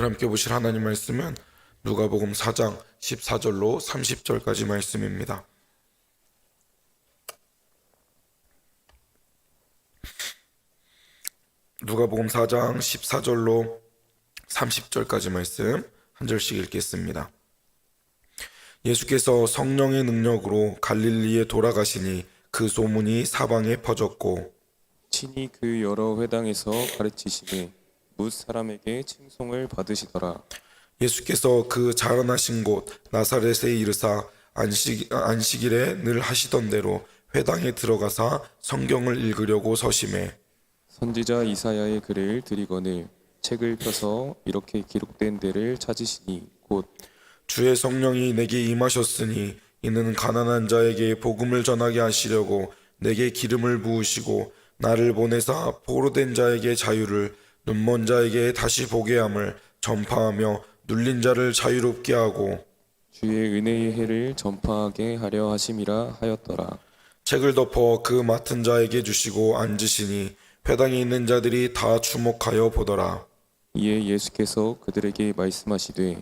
오늘 함께 보실 하나님 말씀은 누가복음 4장 14절로 30절까지 말씀입니다. 누가복음 4장 14절로 30절까지 말씀 한 절씩 읽겠습니다. 예수께서 성령의 능력으로 갈릴리에 돌아가시니 그 소문이 사방에 퍼졌고 친히 그 여러 회당에서 가르치시되 뭇 사람에게 칭송을 받으시더라. 예수께서 그 자라나신 곳 나사렛에 이르사 안식일에 늘 하시던 대로 회당에 들어가사 성경을 읽으려고 서심해 선지자 이사야의 글을 들이거늘 책을 펴서 이렇게 기록된 데를 찾으시니 곧 주의 성령이 내게 임하셨으니 이는 가난한 자에게 복음을 전하게 하시려고 내게 기름을 부으시고 나를 보내사 포로된 자에게 자유를 눈먼 자에게 다시 보게 함을 전파하며 눌린 자를 자유롭게 하고 주의 은혜의 해를 전파하게 하려 하심이라 하였더라. 책을 덮어 그 맡은 자에게 주시고 앉으시니 회당에 있는 자들이 다 주목하여 보더라. 이에 예수께서 그들에게 말씀하시되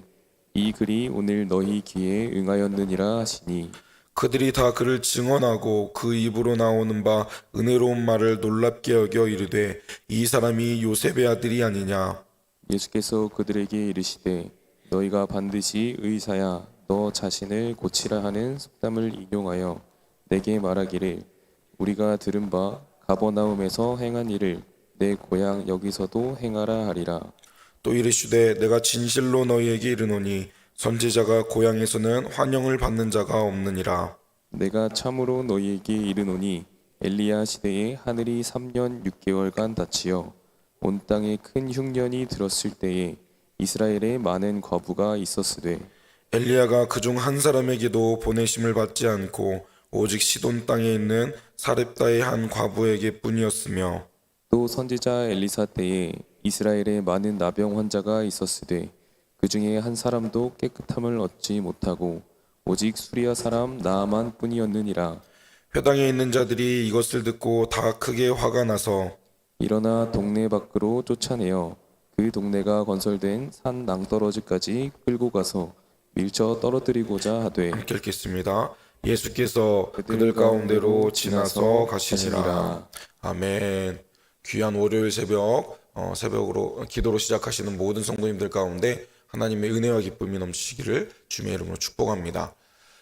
이 글이 오늘 너희 귀에 응하였느니라 하시니 그들이 다 그를 증언하고 그 입으로 나오는 바 은혜로운 말을 놀랍게 여겨 이르되 이 사람이 요셉의 아들이 아니냐. 예수께서 그들에게 이르시되 너희가 반드시 의사야 너 자신을 고치라 하는 속담을 인용하여 내게 말하기를 우리가 들은 바 가버나움에서 행한 일을 내 고향 여기서도 행하라 하리라. 또 이르시되 내가 진실로 너희에게 이르노니 선지자가 고향에서는 환영을 받는 자가 없느니라. 내가 참으로 너희에게 이르노니 엘리야 시대에 하늘이 3년 6개월간 닫히어 온 땅에 큰 흉년이 들었을 때에 이스라엘에 많은 과부가 있었으되 엘리야가 그중 한 사람에게도 보내심을 받지 않고 오직 시돈 땅에 있는 사렙다의 한 과부에게 뿐이었으며 또 선지자 엘리사 때에 이스라엘에 많은 나병 환자가 있었으되 그 중에 한 사람도 깨끗함을 얻지 못하고 오직 수리아 사람 나아만 뿐이었느니라. 회당에 있는 자들이 이것을 듣고 다 크게 화가 나서 일어나 동네 밖으로 쫓아내어 그 동네가 건설된 산 낭떠러지까지 끌고 가서 밀쳐 떨어뜨리고자 하되 함께 읽겠습니다. 예수께서 그들 가운데로 지나서 가시니라. 아멘. 귀한 월요일 새벽으로 기도로 시작하시는 모든 성도님들 가운데 하나님의 은혜와 기쁨이 넘치시기를 주님의 이름으로 축복합니다.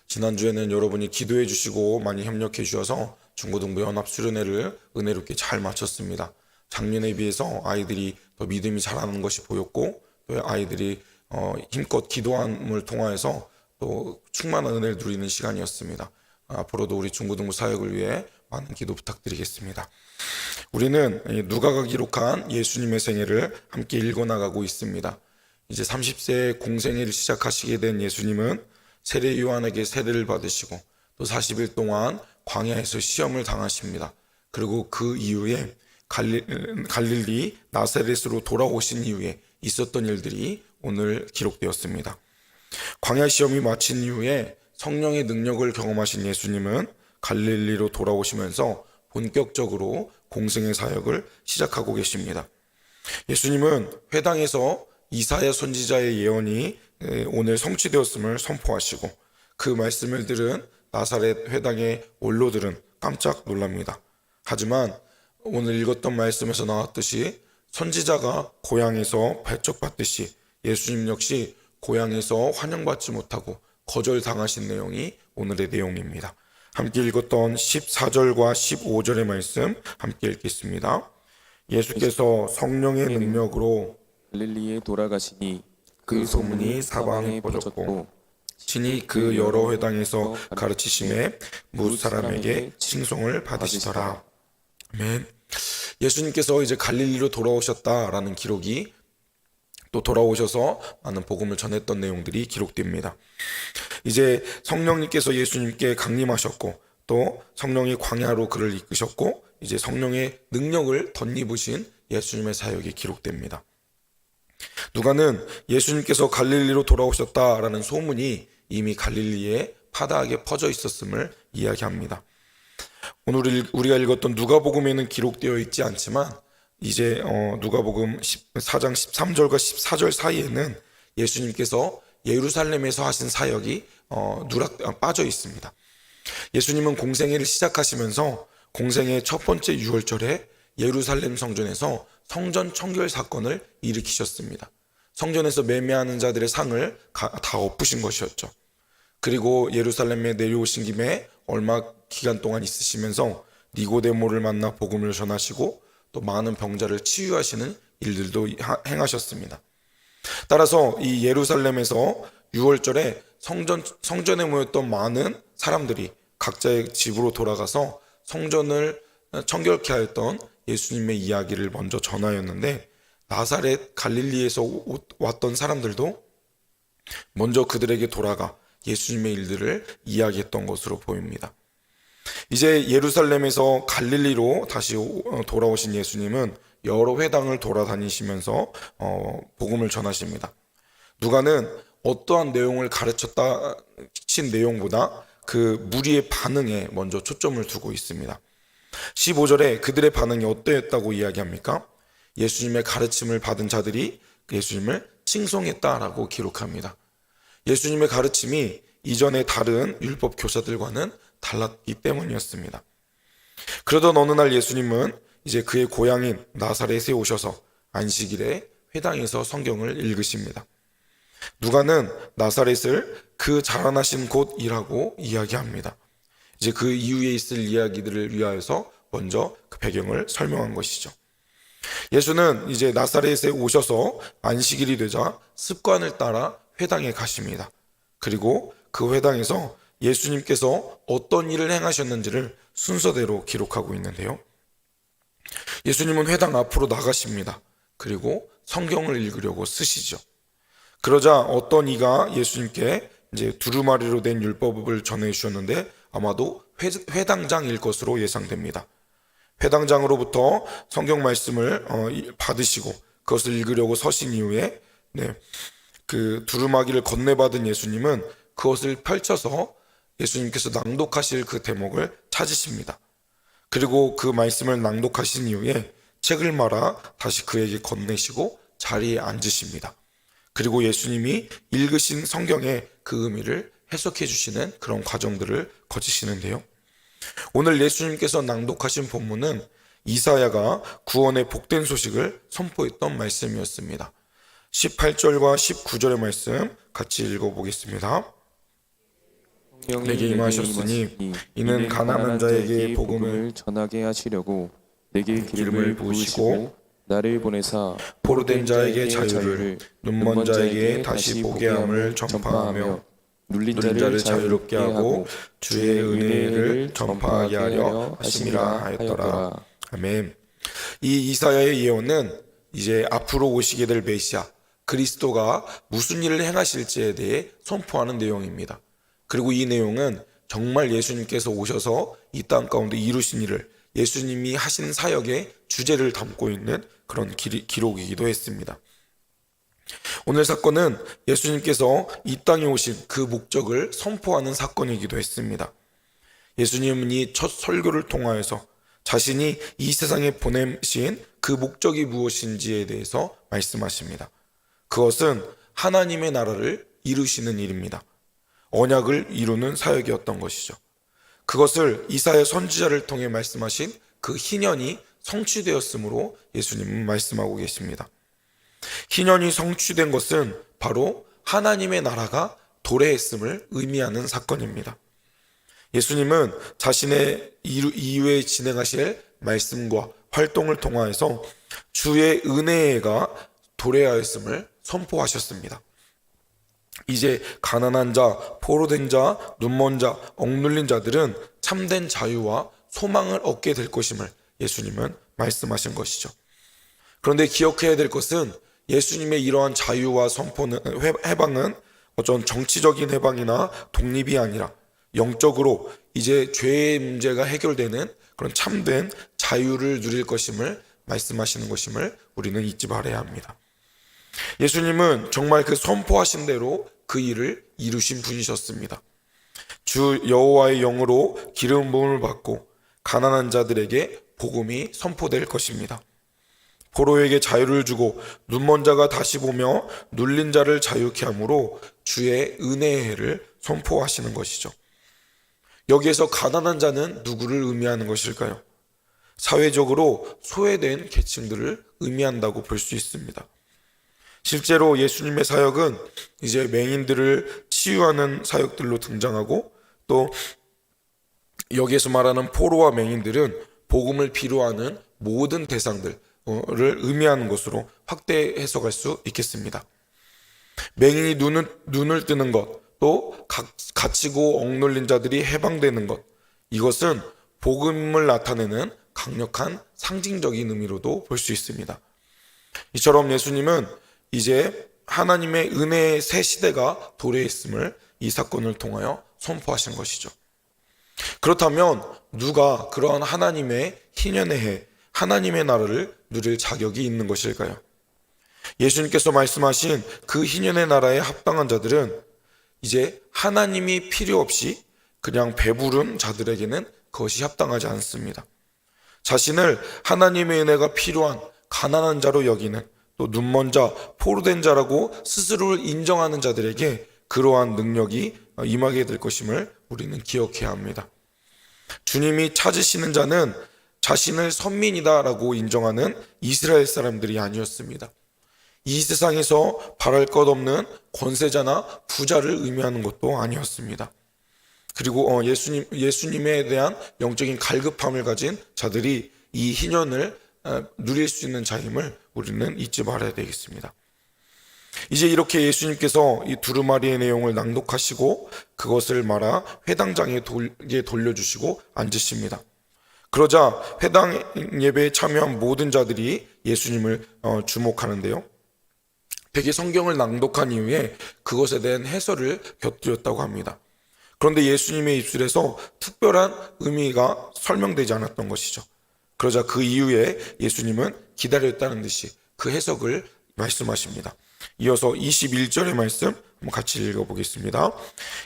지난주에는 여러분이 기도해 주시고 많이 협력해 주셔서 중고등부 연합수련회를 은혜롭게 잘 마쳤습니다. 작년에 비해서 아이들이 더 믿음이 자라는 것이 보였고 또 아이들이 힘껏 기도함을 통하여서 또 충만한 은혜를 누리는 시간이었습니다. 앞으로도 우리 중고등부 사역을 위해 많은 기도 부탁드리겠습니다. 우리는 누가가 기록한 예수님의 생애를 함께 읽어나가고 있습니다. 이제 30세 공생애를 시작하시게 된 예수님은 세례 요한에게 세례를 받으시고 또 40일 동안 광야에서 시험을 당하십니다. 그리고 그 이후에 갈릴리 나사렛으로 돌아오신 이후에 있었던 일들이 오늘 기록되었습니다. 광야 시험이 마친 이후에 성령의 능력을 경험하신 예수님은 갈릴리로 돌아오시면서 본격적으로 공생의 사역을 시작하고 계십니다. 예수님은 회당에서 이사야 선지자의 예언이 오늘 성취되었음을 선포하시고 그 말씀을 들은 나사렛 회당의 원로들은 깜짝 놀랍니다. 하지만 오늘 읽었던 말씀에서 나왔듯이 선지자가 고향에서 배척받듯이 예수님 역시 고향에서 환영받지 못하고 거절당하신 내용이 오늘의 내용입니다. 함께 읽었던 14절과 15절의 말씀 함께 읽겠습니다. 예수께서 성령의 능력으로 갈릴리에 돌아가시니 그 소문이 사방에 퍼졌고 친히 그 여러 회당에서 가르치심에 뭇 사람에게 칭송을 받으시더라. 아멘. 예수님께서 이제 갈릴리로 돌아오셨다라는 기록이 또 돌아오셔서 많은 복음을 전했던 내용들이 기록됩니다. 이제 성령님께서 예수님께 강림하셨고 또 성령이 광야로 그를 이끄셨고 이제 성령의 능력을 덧입으신 예수님의 사역이 기록됩니다. 누가는 예수님께서 갈릴리로 돌아오셨다라는 소문이 이미 갈릴리에 파다하게 퍼져 있었음을 이야기합니다. 오늘 우리가 읽었던 누가복음에는 기록되어 있지 않지만 이제 누가복음 4장 13절과 14절 사이에는 예수님께서 예루살렘에서 하신 사역이 빠져 있습니다. 예수님은 공생애를 시작하시면서 공생애 첫 번째 유월절에 예루살렘 성전에서 성전 청결 사건을 일으키셨습니다. 성전에서 매매하는 자들의 상을 다 엎으신 것이었죠. 그리고 예루살렘에 내려오신 김에 얼마 기간 동안 있으시면서 니고데모를 만나 복음을 전하시고 또 많은 병자를 치유하시는 일들도 행하셨습니다. 따라서 이 예루살렘에서 유월절에 성전에 모였던 많은 사람들이 각자의 집으로 돌아가서 성전을 청결케 하였던 예수님의 이야기를 먼저 전하였는데, 나사렛 갈릴리에서 왔던 사람들도 먼저 그들에게 돌아가 예수님의 일들을 이야기했던 것으로 보입니다. 이제 예루살렘에서 갈릴리로 다시 돌아오신 예수님은 여러 회당을 돌아다니시면서 복음을 전하십니다. 누가는 어떠한 내용을 가르쳤다신 내용보다 그 무리의 반응에 먼저 초점을 두고 있습니다. 15절에 그들의 반응이 어떠했다고 이야기합니까? 예수님의 가르침을 받은 자들이 예수님을 칭송했다라고 기록합니다. 예수님의 가르침이 이전의 다른 율법 교사들과는 달랐기 때문이었습니다. 그러던 어느 날 예수님은 이제 그의 고향인 나사렛에 오셔서 안식일에 회당에서 성경을 읽으십니다. 누가는 나사렛을 그 자라나신 곳이라고 이야기합니다. 이제 그 이후에 있을 이야기들을 위하여서 먼저 그 배경을 설명한 것이죠. 예수는 이제 나사렛에 오셔서 안식일이 되자 습관을 따라 회당에 가십니다. 그리고 그 회당에서 예수님께서 어떤 일을 행하셨는지를 순서대로 기록하고 있는데요. 예수님은 회당 앞으로 나가십니다. 그리고 성경을 읽으려고 쓰시죠. 그러자 어떤 이가 예수님께 이제 두루마리로 된 율법을 전해 주셨는데 아마도 회당장일 것으로 예상됩니다. 회당장으로부터 성경 말씀을 받으시고 그것을 읽으려고 서신 이후에 그 두루마기를 건네받은 예수님은 그것을 펼쳐서 예수님께서 낭독하실 그 대목을 찾으십니다. 그리고 그 말씀을 낭독하신 이후에 책을 말아 다시 그에게 건네시고 자리에 앉으십니다. 그리고 예수님이 읽으신 성경의 그 의미를 해석해 주시는 그런 과정들을 거치시는데요. 오늘 예수님께서 낭독하신 본문은 이사야가 구원의 복된 소식을 선포했던 말씀이었습니다. 18절과 19절의 말씀 같이 읽어보겠습니다. 내게 임하셨으니 이는 가난한 자에게 복음을 전하게 하시려고 내게 기름을 부으시고 나를 보내사 포로된 자에게 자유를, 눈먼 자에게 다시 보게 함을 전파하며 눌린 자를 자유롭게 하고 주의 은혜를 전파하게 하려 하심이라 하였더라. 아멘. 이 이사야의 예언은 이제 앞으로 오시게 될 메시아 그리스도가 무슨 일을 행하실지에 대해 선포하는 내용입니다. 그리고 이 내용은 정말 예수님께서 오셔서 이 땅 가운데 이루신 일을, 예수님이 하신 사역의 주제를 담고 있는 그런 기록이기도 했습니다. 오늘 사건은 예수님께서 이 땅에 오신 그 목적을 선포하는 사건이기도 했습니다. 예수님은 이 첫 설교를 통하여서 자신이 이 세상에 보내신 그 목적이 무엇인지에 대해서 말씀하십니다. 그것은 하나님의 나라를 이루시는 일입니다. 언약을 이루는 사역이었던 것이죠. 그것을 이사야 선지자를 통해 말씀하신 그 희년이 성취되었으므로 예수님은 말씀하고 계십니다. 희년이 성취된 것은 바로 하나님의 나라가 도래했음을 의미하는 사건입니다. 예수님은 자신의 이후에 진행하실 말씀과 활동을 통하여서 주의 은혜가 도래하였음을 선포하셨습니다. 이제 가난한 자, 포로된 자, 눈먼 자, 억눌린 자들은 참된 자유와 소망을 얻게 될 것임을 예수님은 말씀하신 것이죠. 그런데 기억해야 될 것은 예수님의 이러한 자유와 선포는, 해방은 어떤 정치적인 해방이나 독립이 아니라 영적으로 이제 죄의 문제가 해결되는 그런 참된 자유를 누릴 것임을 말씀하시는 것임을 우리는 잊지 말아야 합니다. 예수님은 정말 그 선포하신 대로 그 일을 이루신 분이셨습니다. 주 여호와의 영으로 기름 부음을 받고 가난한 자들에게 복음이 선포될 것입니다. 포로에게 자유를 주고 눈먼 자가 다시 보며 눌린 자를 자유케 함으로 주의 은혜의 해를 선포하시는 것이죠. 여기에서 가난한 자는 누구를 의미하는 것일까요? 사회적으로 소외된 계층들을 의미한다고 볼 수 있습니다. 실제로 예수님의 사역은 이제 맹인들을 치유하는 사역들로 등장하고, 또 여기에서 말하는 포로와 맹인들은 복음을 필요하는 모든 대상들을 의미하는 것으로 확대 해석할 수 있겠습니다. 맹인이 눈을 뜨는 것, 또 갇히고 억눌린 자들이 해방되는 것, 이것은 복음을 나타내는 강력한 상징적인 의미로도 볼 수 있습니다. 이처럼 예수님은 이제 하나님의 은혜의 새 시대가 도래했음을 이 사건을 통하여 선포하신 것이죠. 그렇다면 누가 그러한 하나님의 희년의 해, 하나님의 나라를 누릴 자격이 있는 것일까요? 예수님께서 말씀하신 그 희년의 나라에 합당한 자들은 이제 하나님이 필요 없이 그냥 배부른 자들에게는 그것이 합당하지 않습니다. 자신을 하나님의 은혜가 필요한 가난한 자로 여기는, 또 눈먼 자, 포로된 자라고 스스로를 인정하는 자들에게 그러한 능력이 임하게 될 것임을 우리는 기억해야 합니다. 주님이 찾으시는 자는 자신을 선민이다라고 인정하는 이스라엘 사람들이 아니었습니다. 이 세상에서 바랄 것 없는 권세자나 부자를 의미하는 것도 아니었습니다. 그리고 예수님에 대한 영적인 갈급함을 가진 자들이 이 희년을 누릴 수 있는 자임을 우리는 잊지 말아야 되겠습니다. 이제 이렇게 예수님께서 이 두루마리의 내용을 낭독하시고 그것을 말아 회당장에 돌려주시고 앉으십니다. 그러자 회당 예배에 참여한 모든 자들이 예수님을 주목하는데요. 되게 성경을 낭독한 이후에 그것에 대한 해설을 곁들였다고 합니다. 그런데 예수님의 입술에서 특별한 의미가 설명되지 않았던 것이죠. 그러자 그 이후에 예수님은 기다렸다는 듯이 그 해석을 말씀하십니다. 이어서 21절의 말씀 한번 같이 읽어보겠습니다.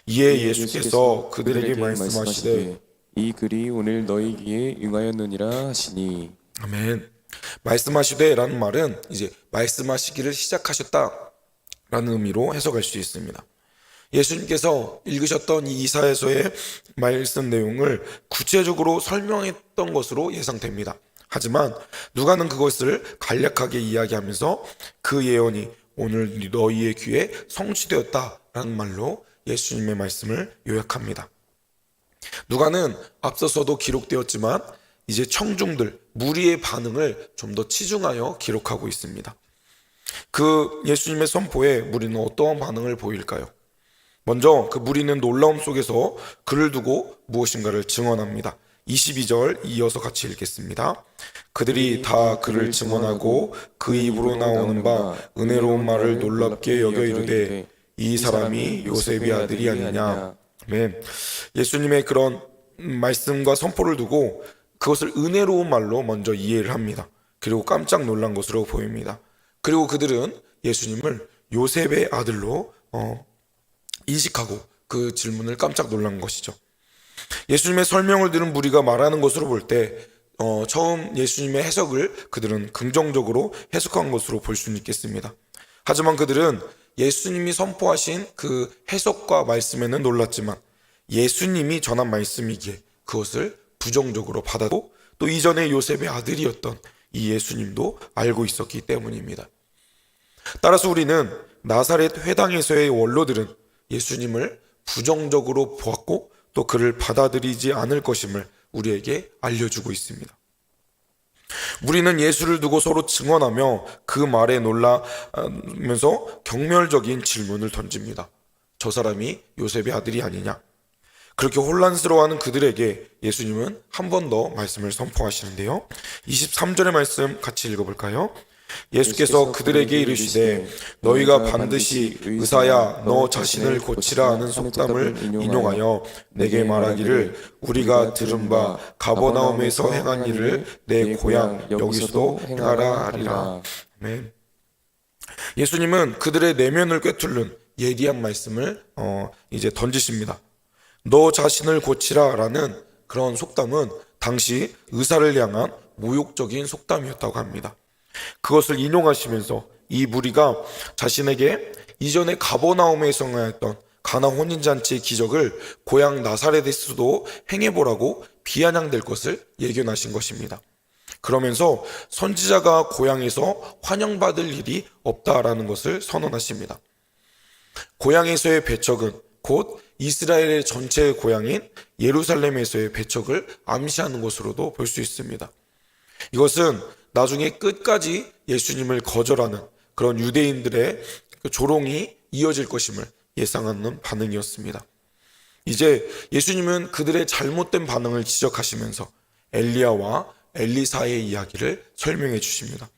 이에 예수께서 그들에게 말씀하시되 이 글이 오늘 너희 귀에 응하였느니라 하시니. 아멘. 말씀하시되 라는 말은 이제 말씀하시기를 시작하셨다 라는 의미로 해석할 수 있습니다. 예수님께서 읽으셨던 이 이사야서의 말씀 내용을 구체적으로 설명했던 것으로 예상됩니다. 하지만 누가는 그것을 간략하게 이야기하면서 그 예언이 오늘 너희의 귀에 성취되었다라는 말로 예수님의 말씀을 요약합니다. 누가는 앞서서도 기록되었지만 이제 청중들, 무리의 반응을 좀 더 치중하여 기록하고 있습니다. 그 예수님의 선포에 무리는 어떠한 반응을 보일까요? 먼저 그 무리는 놀라움 속에서 그를 두고 무엇인가를 증언합니다. 22절 이어서 같이 읽겠습니다. 그들이 다 그를 증언하고 그 입으로 나오는 바 은혜로운 말을 놀랍게 여겨 이르되 이 사람이 요셉의 아들이 아니냐. 아멘. 예수님의 그런 말씀과 선포를 두고 그것을 은혜로운 말로 먼저 이해를 합니다. 그리고 깜짝 놀란 것으로 보입니다. 그리고 그들은 예수님을 요셉의 아들로 인식하고 그 질문을 깜짝 놀란 것이죠. 예수님의 설명을 들은 무리가 말하는 것으로 볼 때 처음 예수님의 해석을 그들은 긍정적으로 해석한 것으로 볼 수는 있겠습니다. 하지만 그들은 예수님이 선포하신 그 해석과 말씀에는 놀랐지만 예수님이 전한 말씀이기에 그것을 부정적으로 받아들고 또 이전에 요셉의 아들이었던 이 예수님도 알고 있었기 때문입니다. 따라서 우리는 나사렛 회당에서의 원로들은 예수님을 부정적으로 보았고 또 그를 받아들이지 않을 것임을 우리에게 알려주고 있습니다. 우리는 예수를 두고 서로 증언하며 그 말에 놀라면서 경멸적인 질문을 던집니다. 저 사람이 요셉의 아들이 아니냐? 그렇게 혼란스러워하는 그들에게 예수님은 한 번 더 말씀을 선포하시는데요. 23절의 말씀 같이 읽어볼까요? 예수께서 그들에게 이르시되 너희가 반드시 의사야 너 자신을 고치라 하는 속담을 인용하여 내게 말하기를 우리가 들은 바 가버나움에서 행한 일을 내 고향 여기서도 행하라 하리라. 아멘. 예수님은 그들의 내면을 꿰뚫는 예리한 말씀을 이제 던지십니다. 너 자신을 고치라 라는 그런 속담은 당시 의사를 향한 모욕적인 속담이었다고 합니다. 그것을 인용하시면서 이 무리가 자신에게 이전에 가버나움에서 행하였던 가나 혼인잔치의 기적을 고향 나사렛에서도 행해보라고 비아냥될 것을 예견하신 것입니다. 그러면서 선지자가 고향에서 환영받을 일이 없다라는 것을 선언하십니다. 고향에서의 배척은 곧 이스라엘의 전체의 고향인 예루살렘에서의 배척을 암시하는 것으로도 볼 수 있습니다. 이것은 나중에 끝까지 예수님을 거절하는 그런 유대인들의 조롱이 이어질 것임을 예상하는 반응이었습니다. 이제 예수님은 그들의 잘못된 반응을 지적하시면서 엘리야와 엘리사의 이야기를 설명해 주십니다.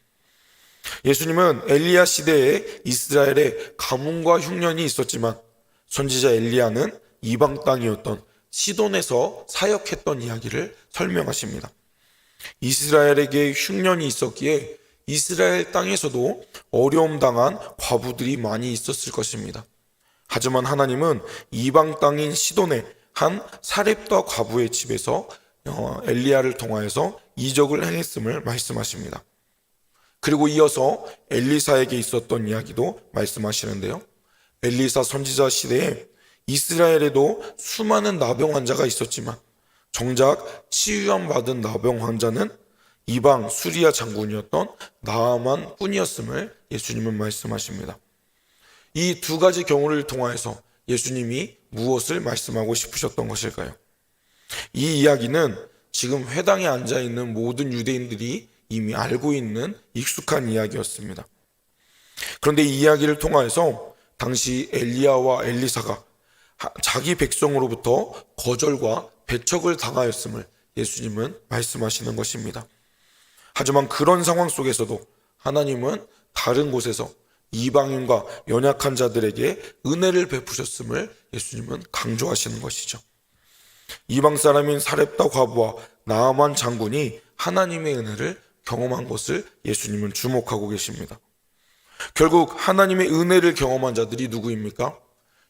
예수님은 엘리야 시대에 이스라엘에 가뭄과 흉년이 있었지만 선지자 엘리야는 이방 땅이었던 시돈에서 사역했던 이야기를 설명하십니다. 이스라엘에게 흉년이 있었기에 이스라엘 땅에서도 어려움 당한 과부들이 많이 있었을 것입니다. 하지만 하나님은 이방 땅인 시돈의 한 사렙다 과부의 집에서 엘리야를 통하여서 이적을 행했음을 말씀하십니다. 그리고 이어서 엘리사에게 있었던 이야기도 말씀하시는데요. 엘리사 선지자 시대에 이스라엘에도 수많은 나병 환자가 있었지만 정작 치유함 받은 나병 환자는 이방 수리아 장군이었던 나아만 뿐이었음을 예수님은 말씀하십니다. 이 두 가지 경우를 통하여서 예수님이 무엇을 말씀하고 싶으셨던 것일까요? 이 이야기는 지금 회당에 앉아있는 모든 유대인들이 이미 알고 있는 익숙한 이야기였습니다. 그런데 이 이야기를 통하여서 당시 엘리야와 엘리사가 자기 백성으로부터 거절과 배척을 당하였음을 예수님은 말씀하시는 것입니다. 하지만 그런 상황 속에서도 하나님은 다른 곳에서 이방인과 연약한 자들에게 은혜를 베푸셨음을 예수님은 강조하시는 것이죠. 이방 사람인 사렙다 과부와 나아만 장군이 하나님의 은혜를 경험한 것을 예수님은 주목하고 계십니다. 결국 하나님의 은혜를 경험한 자들이 누구입니까?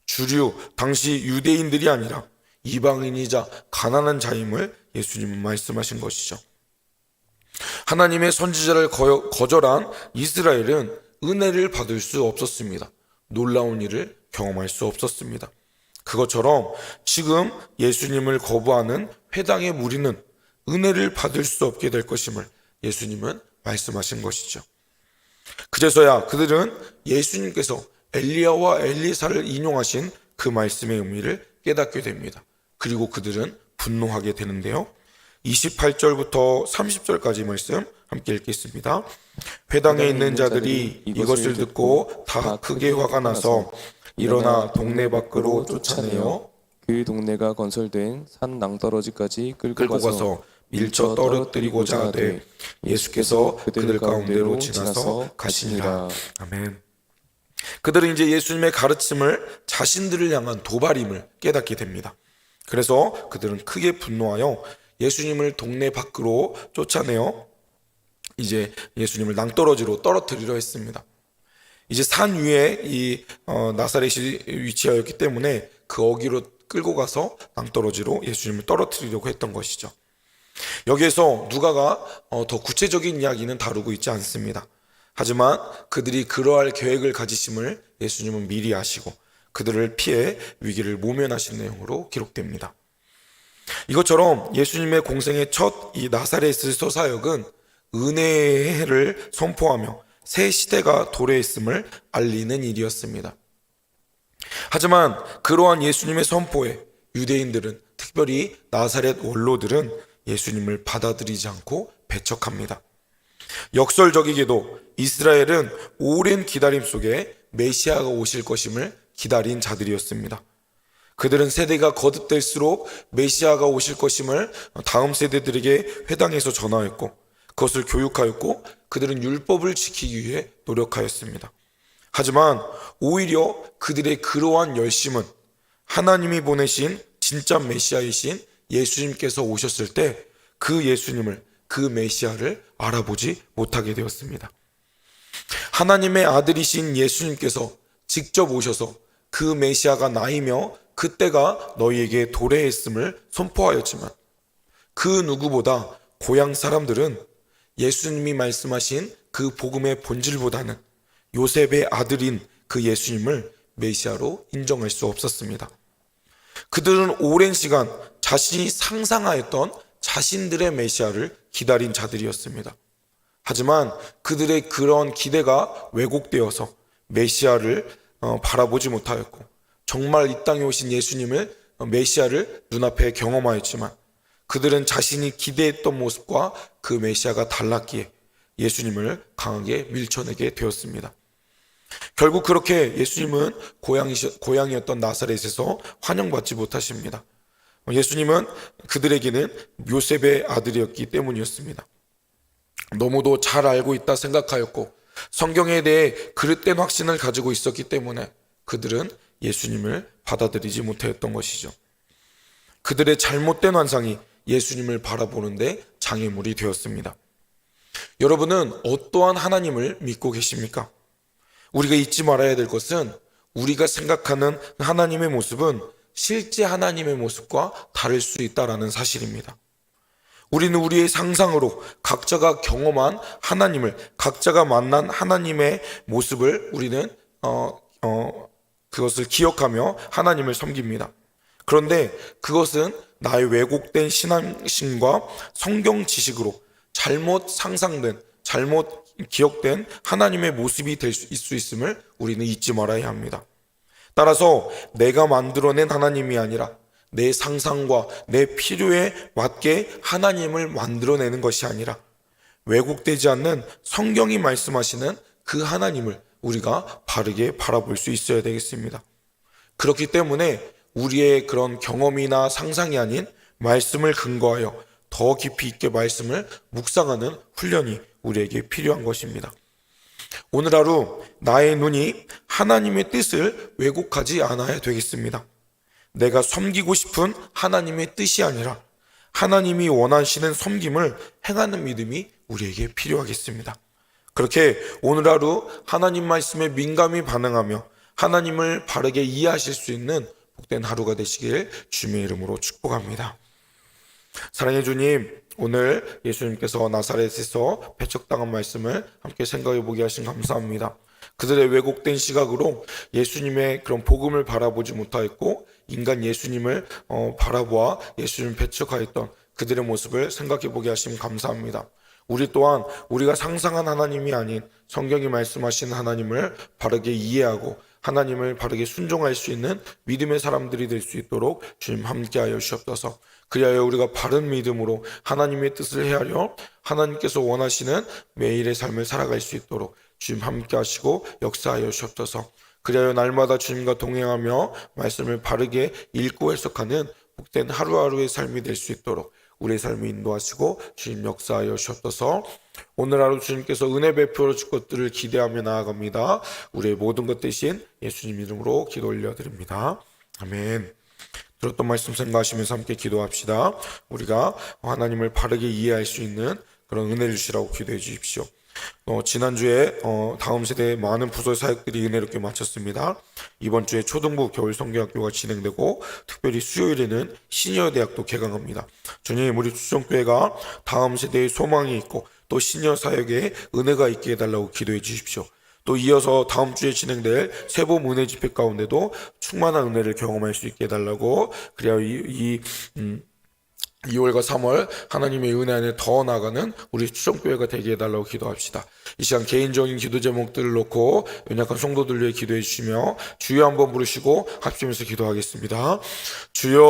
주류 당시 유대인들이 아니라 이방인이자 가난한 자임을 예수님은 말씀하신 것이죠. 하나님의 선지자를 거절한 이스라엘은 은혜를 받을 수 없었습니다. 놀라운 일을 경험할 수 없었습니다. 그것처럼 지금 예수님을 거부하는 회당의 무리는 은혜를 받을 수 없게 될 것임을 예수님은 말씀하신 것이죠. 그제서야 그들은 예수님께서 엘리야와 엘리사를 인용하신 그 말씀의 의미를 깨닫게 됩니다. 그리고 그들은 분노하게 되는데요. 28절부터 30절까지 말씀 함께 읽겠습니다. 회당에 있는 자들이 이것을 듣고 다 크게 화가 나서 일어나 동네 밖으로 쫓아내어 그 동네가 건설된 산 낭떠러지까지 끌고 가서 가서 밀쳐 떨어뜨리고자 하되 예수께서 그들 가운데로 지나서 가시니라. 아멘. 그들은 이제 예수님의 가르침을 자신들을 향한 도발임을 깨닫게 됩니다. 그래서 그들은 크게 분노하여 예수님을 동네 밖으로 쫓아내어 이제 예수님을 낭떠러지로 떨어뜨리려 했습니다. 이제 산 위에 이 나사렛이 위치하였기 때문에 그 어기로 끌고 가서 낭떠러지로 예수님을 떨어뜨리려고 했던 것이죠. 여기에서 누가가 더 구체적인 이야기는 다루고 있지 않습니다. 하지만 그들이 그러할 계획을 가지심을 예수님은 미리 아시고 그들을 피해 위기를 모면하신 내용으로 기록됩니다. 이것처럼 예수님의 공생의 첫 이 나사렛에서 사역은 은혜를 선포하며 새 시대가 도래했음을 알리는 일이었습니다. 하지만 그러한 예수님의 선포에 유대인들은, 특별히 나사렛 원로들은 예수님을 받아들이지 않고 배척합니다. 역설적이게도 이스라엘은 오랜 기다림 속에 메시아가 오실 것임을 기다린 자들이었습니다. 그들은 세대가 거듭될수록 메시아가 오실 것임을 다음 세대들에게 회당에서 전하였고 그것을 교육하였고 그들은 율법을 지키기 위해 노력하였습니다. 하지만 오히려 그들의 그러한 열심은 하나님이 보내신 진짜 메시아이신 예수님께서 오셨을 때 그 예수님을, 그 메시아를 알아보지 못하게 되었습니다. 하나님의 아들이신 예수님께서 직접 오셔서 그 메시아가 나이며 그때가 너희에게 도래했음을 선포하였지만 그 누구보다 고향 사람들은 예수님이 말씀하신 그 복음의 본질보다는 요셉의 아들인 그 예수님을 메시아로 인정할 수 없었습니다. 그들은 오랜 시간 자신이 상상하였던 자신들의 메시아를 기다린 자들이었습니다. 하지만 그들의 그런 기대가 왜곡되어서 메시아를 바라보지 못하였고, 정말 이 땅에 오신 예수님을 메시아를 눈앞에 경험하였지만 그들은 자신이 기대했던 모습과 그 메시아가 달랐기에 예수님을 강하게 밀쳐내게 되었습니다. 결국 그렇게 예수님은 고향이었던 나사렛에서 환영받지 못하십니다. 예수님은 그들에게는 요셉의 아들이었기 때문이었습니다. 너무도 잘 알고 있다 생각하였고 성경에 대해 그릇된 확신을 가지고 있었기 때문에 그들은 예수님을 받아들이지 못하였던 것이죠. 그들의 잘못된 환상이 예수님을 바라보는데 장애물이 되었습니다. 여러분은 어떠한 하나님을 믿고 계십니까? 우리가 잊지 말아야 될 것은 우리가 생각하는 하나님의 모습은 실제 하나님의 모습과 다를 수 있다는 사실입니다. 우리는 우리의 상상으로 각자가 경험한 하나님을, 각자가 만난 하나님의 모습을 우리는 그것을 기억하며 하나님을 섬깁니다. 그런데 그것은 나의 왜곡된 신앙심과 성경 지식으로 잘못 상상된, 잘못 기억된 하나님의 모습이 될 수 있음을 우리는 잊지 말아야 합니다. 따라서 내가 만들어낸 하나님이 아니라 내 상상과 내 필요에 맞게 하나님을 만들어내는 것이 아니라 왜곡되지 않는 성경이 말씀하시는 그 하나님을 우리가 바르게 바라볼 수 있어야 되겠습니다. 그렇기 때문에 우리의 그런 경험이나 상상이 아닌 말씀을 근거하여 더 깊이 있게 말씀을 묵상하는 훈련이 우리에게 필요한 것입니다. 오늘 하루 나의 눈이 하나님의 뜻을 왜곡하지 않아야 되겠습니다. 내가 섬기고 싶은 하나님의 뜻이 아니라 하나님이 원하시는 섬김을 행하는 믿음이 우리에게 필요하겠습니다. 그렇게 오늘 하루 하나님 말씀에 민감히 반응하며 하나님을 바르게 이해하실 수 있는 복된 하루가 되시길 주님의 이름으로 축복합니다. 사랑해 주님, 오늘 예수님께서 나사렛에서 배척당한 말씀을 함께 생각해 보게 하신 감사합니다. 그들의 왜곡된 시각으로 예수님의 그런 복음을 바라보지 못하였고 인간 예수님을 바라보아 예수님을 배척하였던 그들의 모습을 생각해 보게 하심 감사합니다. 우리 또한 우리가 상상한 하나님이 아닌 성경이 말씀하신 하나님을 바르게 이해하고 하나님을 바르게 순종할 수 있는 믿음의 사람들이 될 수 있도록 주님 함께하여 주옵소서. 그리하여 우리가 바른 믿음으로 하나님의 뜻을 헤아려 하나님께서 원하시는 매일의 삶을 살아갈 수 있도록 주님 함께하시고 역사하여 주옵소서. 그리하여 날마다 주님과 동행하며 말씀을 바르게 읽고 해석하는 복된 하루하루의 삶이 될 수 있도록 우리의 삶을 인도하시고 주님 역사하여 주옵소서. 오늘 하루 주님께서 은혜 베풀어 줄 것들을 기대하며 나아갑니다. 우리의 모든 것 대신 예수님 이름으로 기도 올려드립니다. 아멘. 들었던 말씀 생각하시면서 함께 기도합시다. 우리가 하나님을 바르게 이해할 수 있는 그런 은혜를 주시라고 기도해 주십시오. 지난주에 다음 세대의 많은 부서 사역들이 은혜롭게 마쳤습니다. 이번 주에 초등부 겨울 성경학교가 진행되고 특별히 수요일에는 시니어 대학도 개강합니다. 주님, 우리 추정교회가 다음 세대의 소망이 있고 또 시니어 사역에 은혜가 있게 해달라고 기도해 주십시오. 또 이어서 다음 주에 진행될 세봄 은혜 집회 가운데도 충만한 은혜를 경험할 수 있게 해달라고, 그래야 2월과 3월 하나님의 은혜 안에 더 나아가는 우리 추정교회가 되게 해달라고 기도합시다. 이 시간 개인적인 기도 제목들을 놓고 연약한 성도들 위해 기도해 주시며 주여 한번 부르시고 합심해서 기도하겠습니다. 주여.